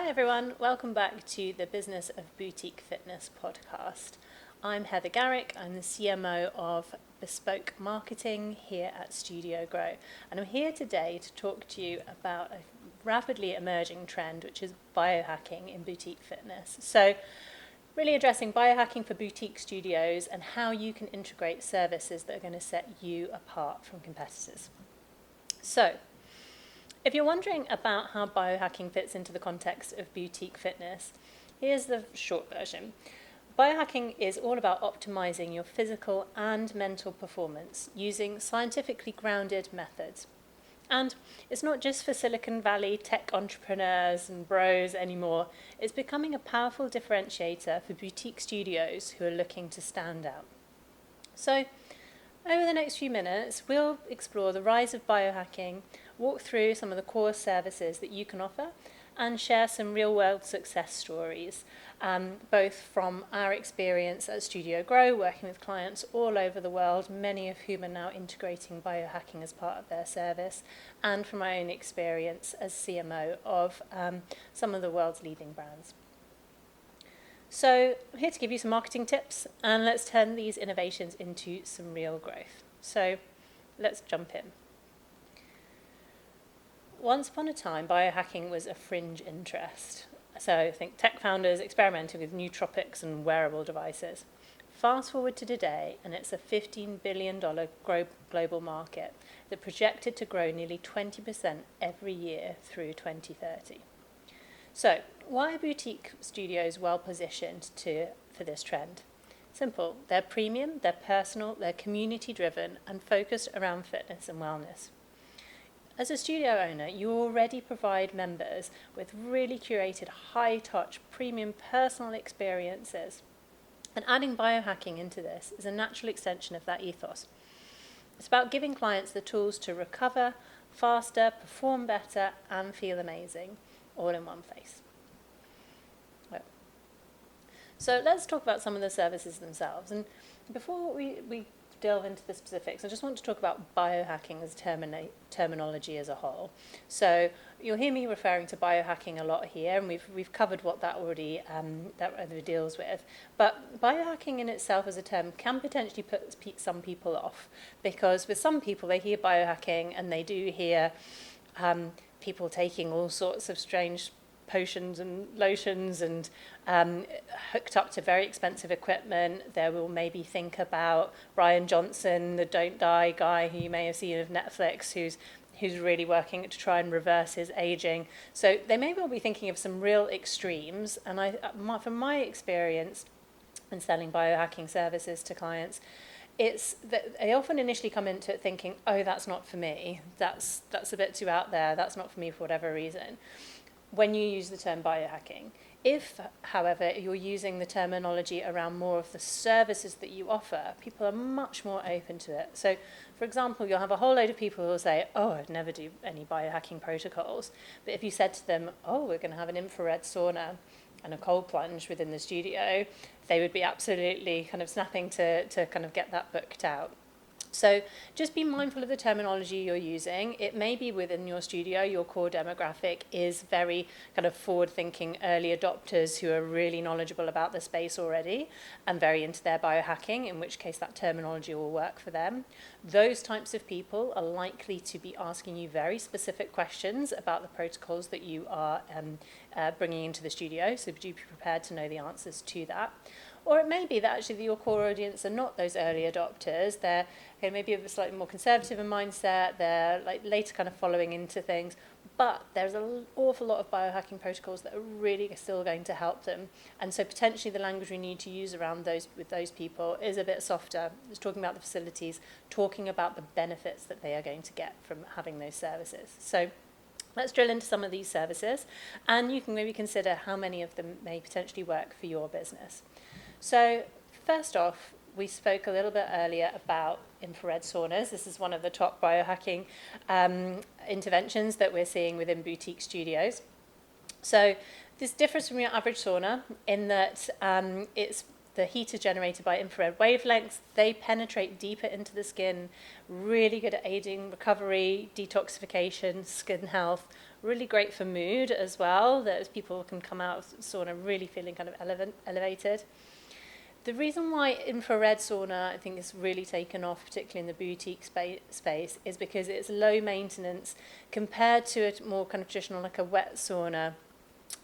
Hi everyone, welcome back to the Business of Boutique Fitness podcast. I'm Heather Garrick, I'm the CMO of Bespoke Marketing here at Studio Grow, and I'm here today to talk to you about a rapidly emerging trend, which is biohacking in boutique fitness. So really addressing biohacking for boutique studios and how you can integrate services that are going to set you apart from competitors. So, if you're wondering about how biohacking fits into the context of boutique fitness, here's the short version. Biohacking is all about optimizing your physical and mental performance using scientifically grounded methods. And it's not just for Silicon Valley tech entrepreneurs and bros anymore. It's becoming a powerful differentiator for boutique studios who are looking to stand out. So, over the next few minutes, we'll explore the rise of biohacking, walk through some of the core services that you can offer, and share some real-world success stories, both from our experience at Studio Grow, working with clients all over the world, many of whom are now integrating biohacking as part of their service, and from my own experience as CMO of some of the world's leading brands. So I'm here to give you some marketing tips, and let's turn these innovations into some real growth. So let's jump in. Once upon a time, biohacking was a fringe interest. So I think tech founders experimenting with nootropics and wearable devices. Fast forward to today, and it's a $15 billion global market that projected to grow nearly 20% every year through 2030. So, why are boutique studios well positioned for this trend? Simple. They're premium, they're personal, they're community driven and focused around fitness and wellness. As a studio owner, you already provide members with really curated, high-touch, premium personal experiences. And adding biohacking into this is a natural extension of that ethos. It's about giving clients the tools to recover faster, perform better, and feel amazing, all in one place. So let's talk about some of the services themselves. And before we delve into the specifics, I just want to talk about biohacking as terminology as a whole. So you'll hear me referring to biohacking a lot here, and we've covered what that already deals with. But biohacking in itself as a term can potentially put some people off, because with some people they hear biohacking and they do hear people taking all sorts of strange potions and lotions and hooked up to very expensive equipment. They will maybe think about Brian Johnson, the Don't Die guy who you may have seen of Netflix, who's really working to try and reverse his aging. So they may well be thinking of some real extremes. And from my experience in selling biohacking services to clients, it's that they often initially come into it thinking, oh, that's not for me. That's a bit too out there. That's not for me for whatever reason. When you use the term biohacking. If, however, you're using the terminology around more of the services that you offer, people are much more open to it. So, for example, you'll have a whole load of people who will say, oh, I'd never do any biohacking protocols. But if you said to them, oh, we're going to have an infrared sauna and a cold plunge within the studio, they would be absolutely kind of snapping to kind of get that booked out. So just be mindful of the terminology you're using. It may be within your studio, your core demographic is very kind of forward-thinking early adopters who are really knowledgeable about the space already and very into their biohacking, in which case that terminology will work for them. Those types of people are likely to be asking you very specific questions about the protocols that you are bringing into the studio, so do be prepared to know the answers to that. Or it may be that actually your core audience are not those early adopters. They're maybe a slightly more conservative in mindset. They're like later kind of following into things. But there's an awful lot of biohacking protocols that are really still going to help them. And so potentially the language we need to use around those with those people is a bit softer. Just talking about the facilities, talking about the benefits that they are going to get from having those services. So let's drill into some of these services, and you can maybe consider how many of them may potentially work for your business. So first off, we spoke a little bit earlier about infrared saunas. This is one of the top biohacking interventions that we're seeing within boutique studios. So this differs from your average sauna in that it's the heat is generated by infrared wavelengths. They penetrate deeper into the skin, really good at aiding recovery, detoxification, skin health, really great for mood as well, that people can come out of sauna really feeling kind of elevated. The reason why infrared sauna, I think, is really taken off, particularly in the boutique space, is because it's low maintenance compared to a more kind of traditional, like a wet sauna,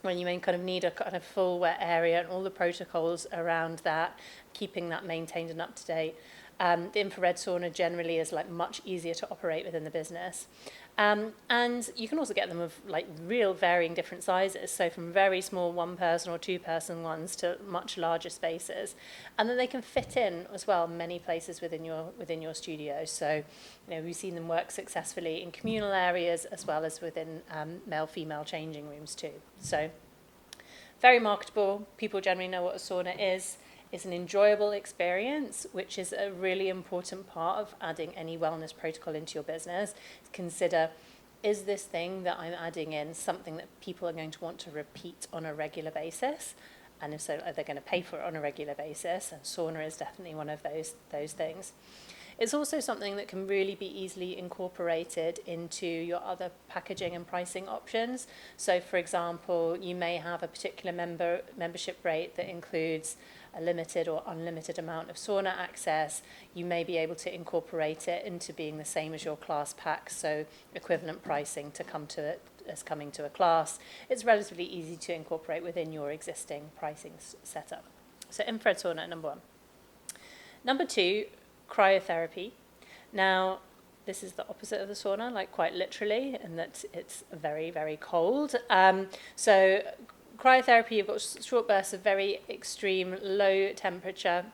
when you may kind of need a kind of full wet area and all the protocols around that, keeping that maintained and up to date. The infrared sauna generally is like much easier to operate within the business. And you can also get them of like real varying different sizes, so from very small 1-person or 2-person ones to much larger spaces, and then they can fit in as well many places within your studio. So, we've seen them work successfully in communal areas as well as within male-female changing rooms too. So, very marketable. People generally know what a sauna is. It's an enjoyable experience, which is a really important part of adding any wellness protocol into your business. Consider, is this thing that I'm adding in something that people are going to want to repeat on a regular basis? And if so, are they going to pay for it on a regular basis? And sauna is definitely one of those things. It's also something that can really be easily incorporated into your other packaging and pricing options. So, for example, you may have a particular membership rate that includes a limited or unlimited amount of sauna access. You may be able to incorporate it into being the same as your class pack, so equivalent pricing to come to it as coming to a class. It's relatively easy to incorporate within your existing pricing setup. So infrared sauna, number 1. Number 2, cryotherapy. Now, this is the opposite of the sauna, like quite literally, in that it's very, very cold. So cryotherapy, you've got short bursts of very extreme low temperature,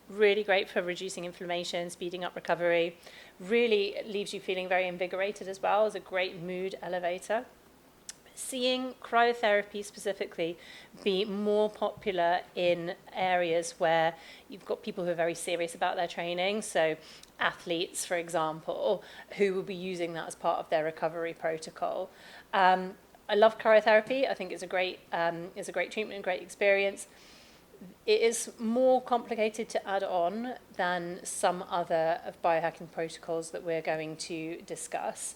really great for reducing inflammation, speeding up recovery, really leaves you feeling very invigorated as well, as a great mood elevator. Seeing cryotherapy specifically be more popular in areas where you've got people who are very serious about their training, so athletes, for example, who will be using that as part of their recovery protocol. I love cryotherapy. I think it's a great treatment, great experience. It is more complicated to add on than some other of biohacking protocols that we're going to discuss.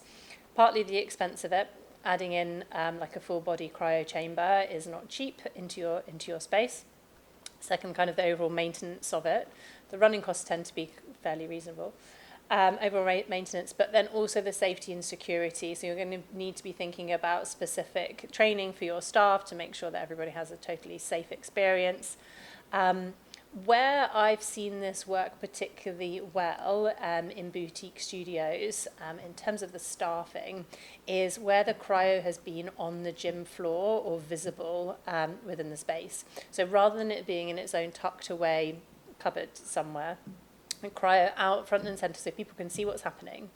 Partly the expense of it. Adding in like a full body cryo chamber is not cheap into your space. Second, kind of the overall maintenance of it. The running costs tend to be fairly reasonable. Overall maintenance, but then also the safety and security. So you're going to need to be thinking about specific training for your staff to make sure that everybody has a totally safe experience. Where I've seen this work particularly well in boutique studios, in terms of the staffing, is where the cryo has been on the gym floor or visible within the space. So rather than it being in its own tucked away cupboard somewhere, and cryo out front and centre so people can see what's happening.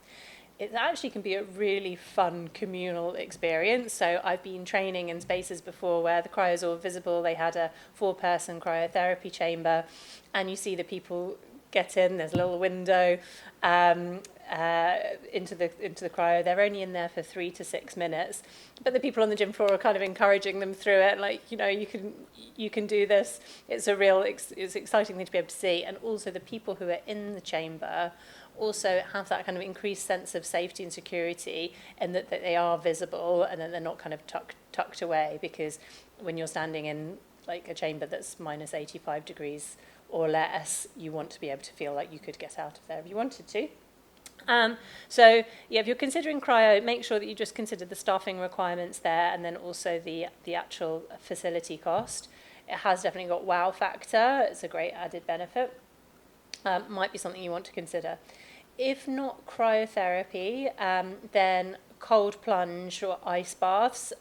It actually can be a really fun communal experience. So I've been training in spaces before where the cryo is all visible. They had a 4-person cryotherapy chamber, and you see the people get in. There's a little window into the cryo. They're only in there for 3 to 6 minutes, but the people on the gym floor are kind of encouraging them through it. Like, you can do this. It's it's an exciting thing to be able to see. And also the people who are in the chamber also have that kind of increased sense of safety and security, and that they are visible and then they're not kind of tucked away, because when you're standing in like a chamber that's minus 85 degrees or less, you want to be able to feel like you could get out of there if you wanted to. So if you're considering cryo, make sure that you just consider the staffing requirements there, and then also the actual facility cost. It has definitely got wow factor. It's a great added benefit. Might be something you want to consider. If not cryotherapy, then cold plunge or ice baths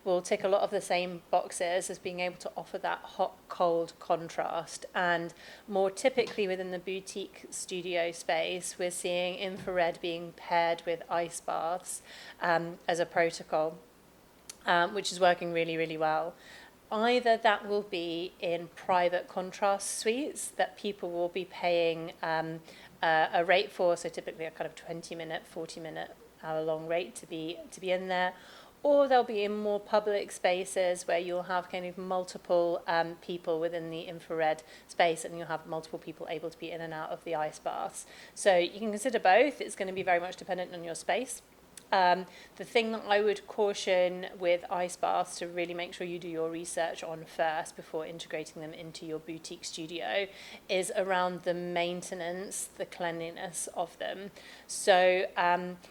will tick a lot of the same boxes as being able to offer that hot-cold contrast. And more typically within the boutique studio space, we're seeing infrared being paired with ice baths as a protocol, which is working really, really well. Either that will be in private contrast suites that people will be paying a rate for, so typically a kind of 20-minute, 40-minute, hour-long rate to be in there, or they'll be in more public spaces where you'll have kind of multiple people within the infrared space, and you'll have multiple people able to be in and out of the ice baths. So you can consider both. It's going to be very much dependent on your space. The thing that I would caution with ice baths to really make sure you do your research on first before integrating them into your boutique studio is around the maintenance, the cleanliness of them. So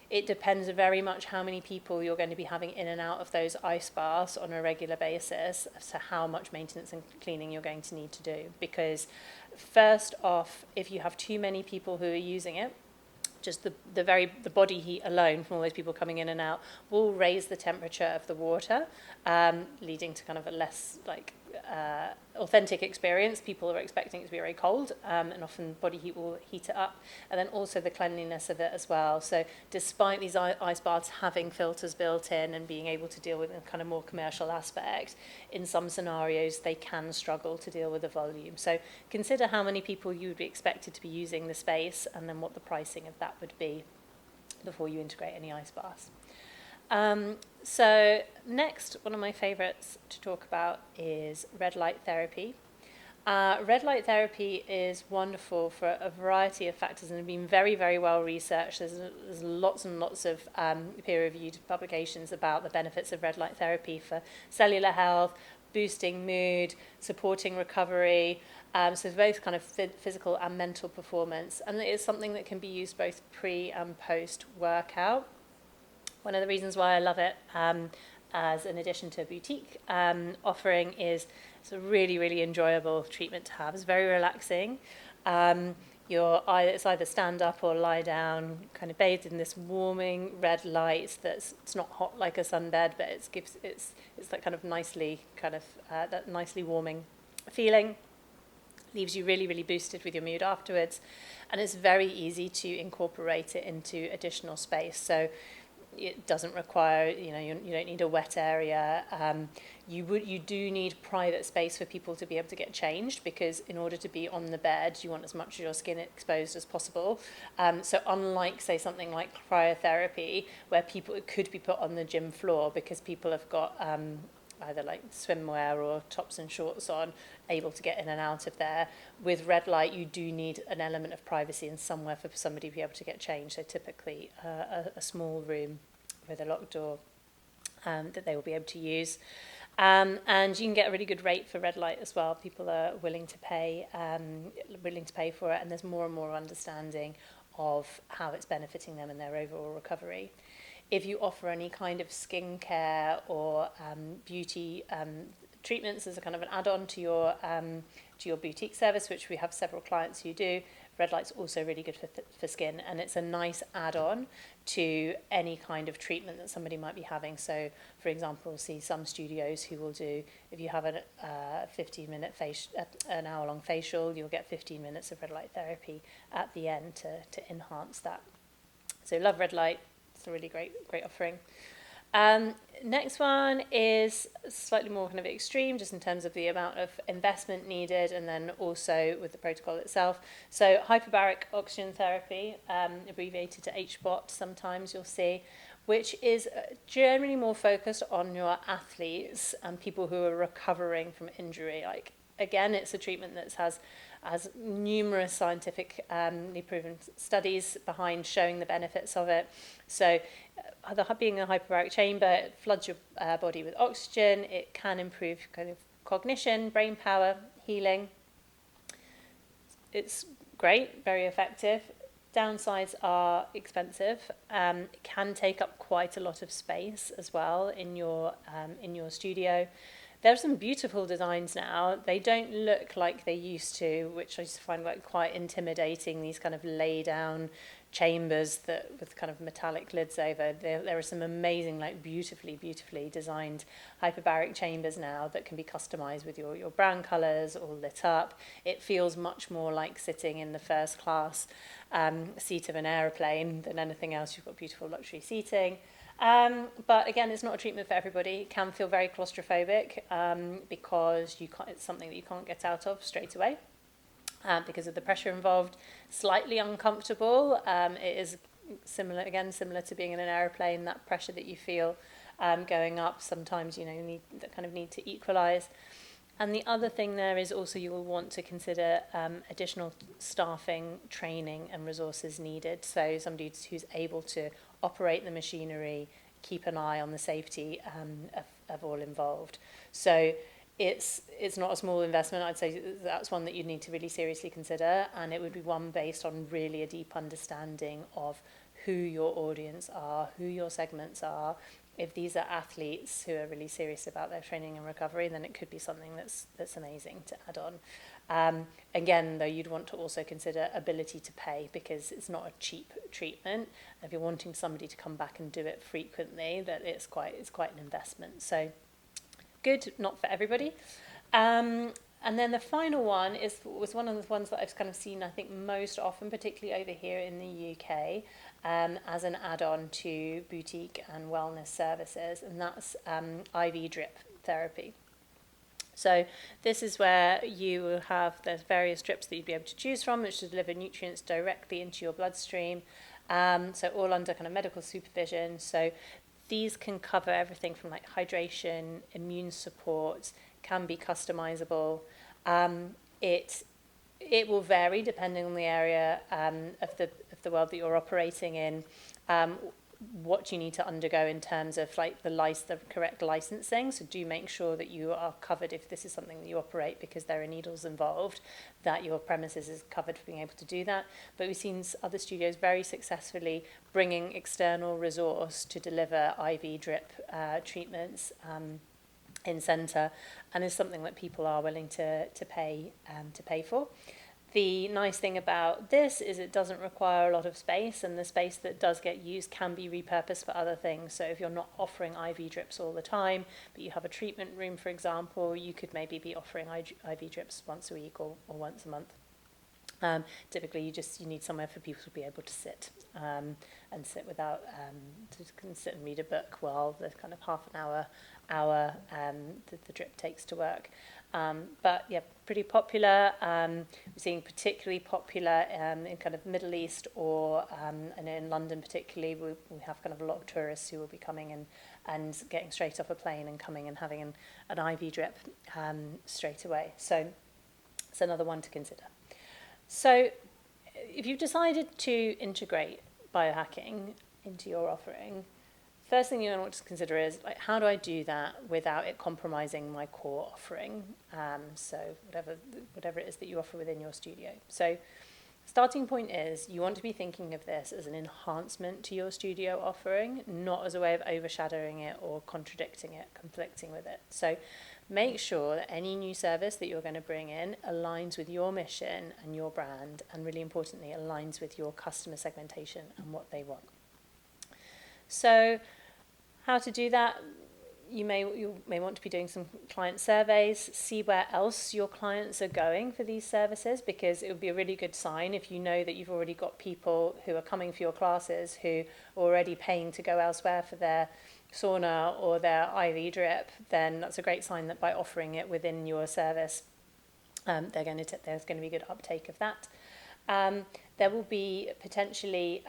it depends very much how many people you're going to be having in and out of those ice baths on a regular basis as to how much maintenance and cleaning you're going to need to do. Because first off, if you have too many people who are using it, just the body heat alone from all those people coming in and out will raise the temperature of the water, leading to kind of a less authentic experience. People are expecting it to be very cold, and often body heat will heat it up. And then also the cleanliness of it as well. So despite these ice baths having filters built in and being able to deal with a kind of more commercial aspect, in some scenarios they can struggle to deal with the volume. So consider how many people you would be expected to be using the space, and then what the pricing of that would be before you integrate any ice baths. So next, one of my favorites to talk about is red light therapy. Red light therapy is wonderful for a variety of factors and have been very, very well researched. There's lots and lots of peer-reviewed publications about the benefits of red light therapy for cellular health, boosting mood, supporting recovery, so both kind of physical and mental performance. And it is something that can be used both pre and post workout. One of the reasons why I love it as an addition to a boutique offering is it's a really, really enjoyable treatment to have. It's very relaxing. It's either stand up or lie down, kind of bathed in this warming red light it's not hot like a sunbed, but it's that kind of that nicely warming feeling. Leaves you really, really boosted with your mood afterwards, and it's very easy to incorporate it into additional space. So it doesn't require, you don't need a wet area. You do need private space for people to be able to get changed, because in order to be on the bed, you want as much of your skin exposed as possible. So unlike, say, something like cryotherapy, where it could be put on the gym floor because people have got either like swimwear or tops and shorts on, able to get in and out of there. With red light, you do need an element of privacy and somewhere for somebody to be able to get changed. So typically a small room with a locked door that they will be able to use. And you can get a really good rate for red light as well. People are willing to pay for it, and there's more and more understanding of how it's benefiting them in their overall recovery. If you offer any kind of skincare or beauty treatments as a kind of an add-on to your boutique service, which we have several clients who do, red light's also really good for skin, and it's a nice add-on to any kind of treatment that somebody might be having. So, for example, we'll see some studios who will do, if you have a 15-minute an hour-long facial, you'll get 15 minutes of red light therapy at the end to enhance that. So, love red light. It's a really great offering. Next one is slightly more kind of extreme, just in terms of the amount of investment needed, and then also with the protocol itself. So hyperbaric oxygen therapy, abbreviated to HBOT sometimes you'll see, which is generally more focused on your athletes and people who are recovering from injury. Like, again, it's a treatment that has numerous scientifically proven studies behind showing the benefits of it. So being a hyperbaric chamber, it floods your body with oxygen. It can improve kind of cognition, brain power, healing. It's great, very effective. Downsides are expensive. It can take up quite a lot of space as well in your studio. There's some beautiful designs now. They don't look like they used to, which I just find quite intimidating, these kind of lay down chambers that with kind of metallic lids over. There are some amazing, beautifully designed hyperbaric chambers now that can be customized with your brown colors, all lit up. It feels much more like sitting in the first class seat of an aeroplane than anything else. You've got beautiful luxury seating. But again, it's not a treatment for everybody. It can feel very claustrophobic because it's something that you can't get out of straight away because of the pressure involved. Slightly uncomfortable. It is similar to being in an aeroplane, that pressure that you feel going up. Sometimes, you need to equalise. And the other thing there is also you will want to consider additional staffing, training and resources needed. So somebody who's able to operate the machinery, keep an eye on the safety of all involved. So it's not a small investment. I'd say that's one that you'd need to really seriously consider, and it would be one based on really a deep understanding of who your audience are, who your segments are. If these are athletes who are really serious about their training and recovery, then it could be something that's amazing to add on. Again, though, you'd want to also consider ability to pay, because it's not a cheap treatment. If you're wanting somebody to come back and do it frequently, that it's quite an investment. So good, not for everybody. And then the final one was one of the ones that I've kind of seen, I think, most often, particularly over here in the UK, as an add-on to boutique and wellness services, and that's IV drip therapy. So this is where there's various drips that you'd be able to choose from, which deliver nutrients directly into your bloodstream, so all under kind of medical supervision. So these can cover everything from like hydration, immune support, can be customizable. It will vary depending on the area of the world that you're operating in, what you need to undergo in terms of like the correct licensing. So do make sure that you are covered if this is something that you operate, because there are needles involved, that your premises is covered for being able to do that. But we've seen other studios very successfully bringing external resource to deliver IV drip treatments in centre, and is something that people are willing to pay for. The nice thing about this is it doesn't require a lot of space, and the space that does get used can be repurposed for other things. So if you're not offering IV drips all the time, but you have a treatment room, for example, you could maybe be offering IV drips once a week or once a month. Typically, you need somewhere for people to be able to sit and sit without to sit and read a book while the kind of half an hour the drip takes to work. But yeah, pretty popular. We're seeing particularly popular in kind of Middle East and in London particularly. We have kind of a lot of tourists who will be coming and getting straight off a plane and coming and having an IV drip straight away. So it's another one to consider. So if you've decided to integrate biohacking into your offering, first thing you want to consider is, like, how do I do that without it compromising my core offering? So whatever it is that you offer within your studio. So starting point is you want to be thinking of this as an enhancement to your studio offering, not as a way of overshadowing it or contradicting it, conflicting with it. So make sure that any new service that you're going to bring in aligns with your mission and your brand, and really importantly, aligns with your customer segmentation and what they want. So how to do that? You may want to be doing some client surveys, see where else your clients are going for these services, because it would be a really good sign if you know that you've already got people who are coming for your classes who are already paying to go elsewhere for their sauna or their IV drip. Then that's a great sign that by offering it within your service, there's going to be good uptake of that. There will be potentially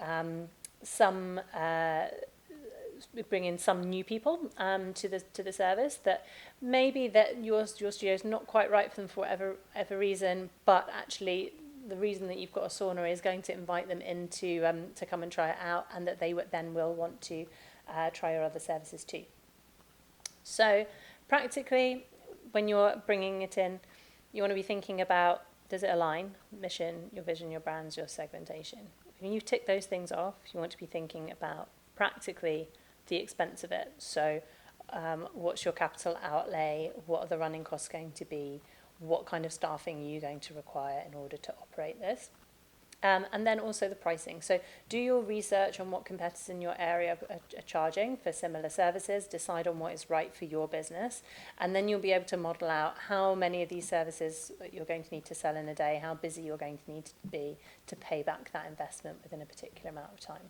bring in some new people to the service that maybe that your studio is not quite right for them for whatever reason, but actually the reason that you've got a sauna is going to invite them in to come and try it out, and that they then will want to try your other services too. So practically, when you're bringing it in, you want to be thinking about, does it align? Mission, your vision, your brands, your segmentation. When you tick those things off, you want to be thinking about practically the expense of it. So what's your capital outlay? What are the running costs going to be? What kind of staffing are you going to require in order to operate this? And then also the pricing. So do your research on what competitors in your area are charging for similar services, decide on what is right for your business, and then you'll be able to model out how many of these services you're going to need to sell in a day, how busy you're going to need to be to pay back that investment within a particular amount of time.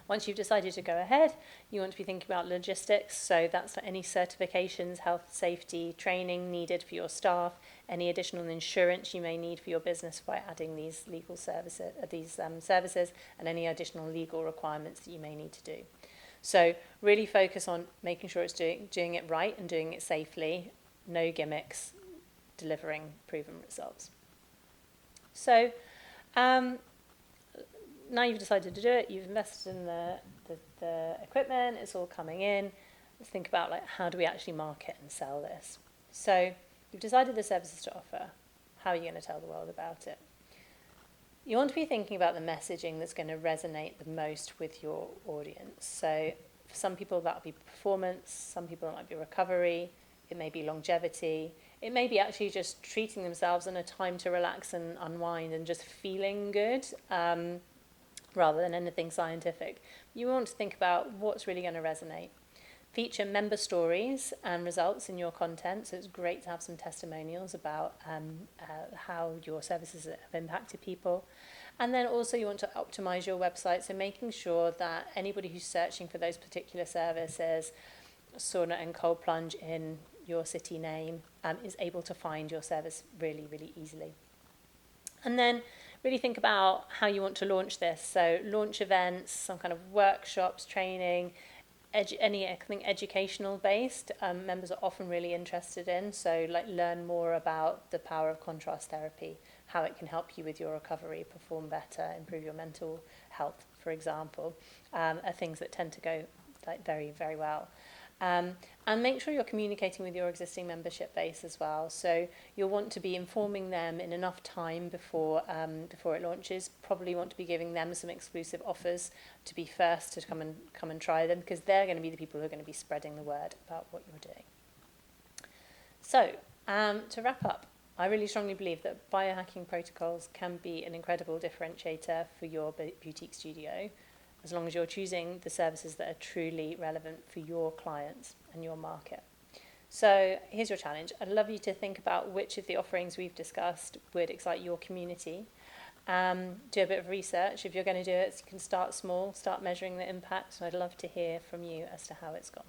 Once you've decided to go ahead, you want to be thinking about logistics. So that's any certifications, health, safety, training needed for your staff, any additional insurance you may need for your business by adding these legal services, services, and any additional legal requirements that you may need to do. So really focus on making sure it's doing it right and doing it safely, no gimmicks, delivering proven results. So now you've decided to do it, you've invested in the equipment, it's all coming in. Let's think about like how do we actually market and sell this. So you've decided the services to offer. How are you going to tell the world about it? You want to be thinking about the messaging that's going to resonate the most with your audience. So for some people that'll be performance, some people it might be recovery, it may be longevity, it may be actually just treating themselves in a time to relax and unwind and just feeling good, rather than anything scientific. You want to think about what's really going to resonate. Feature member stories and results in your content, so it's great to have some testimonials about how your services have impacted people. And then also you want to optimize your website, so making sure that anybody who's searching for those particular services, sauna and cold plunge in your city name, is able to find your service really, really easily. And then really think about how you want to launch this. So launch events, some kind of workshops, training, anything educational based, members are often really interested in. So like learn more about the power of contrast therapy, how it can help you with your recovery, perform better, improve your mental health, for example, are things that tend to go like very, very well. And make sure you're communicating with your existing membership base as well. So you'll want to be informing them in enough time before it launches. Probably want to be giving them some exclusive offers to be first to come and try them, because they're going to be the people who are going to be spreading the word about what you're doing. So to wrap up, I really strongly believe that biohacking protocols can be an incredible differentiator for your boutique studio, as long as you're choosing the services that are truly relevant for your clients and your market. So here's your challenge. I'd love you to think about which of the offerings we've discussed would excite your community. Do a bit of research. If you're going to do it, you can start small, start measuring the impact, and I'd love to hear from you as to how it's gone.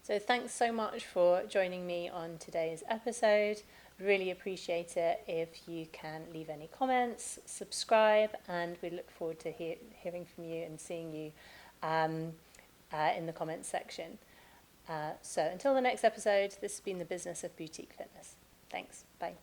So thanks so much for joining me on today's episode. Really appreciate it if you can leave any comments, subscribe, and we look forward to hearing from you and seeing you in the comments section. So until the next episode, this has been the Business of Boutique Fitness. Thanks. Bye.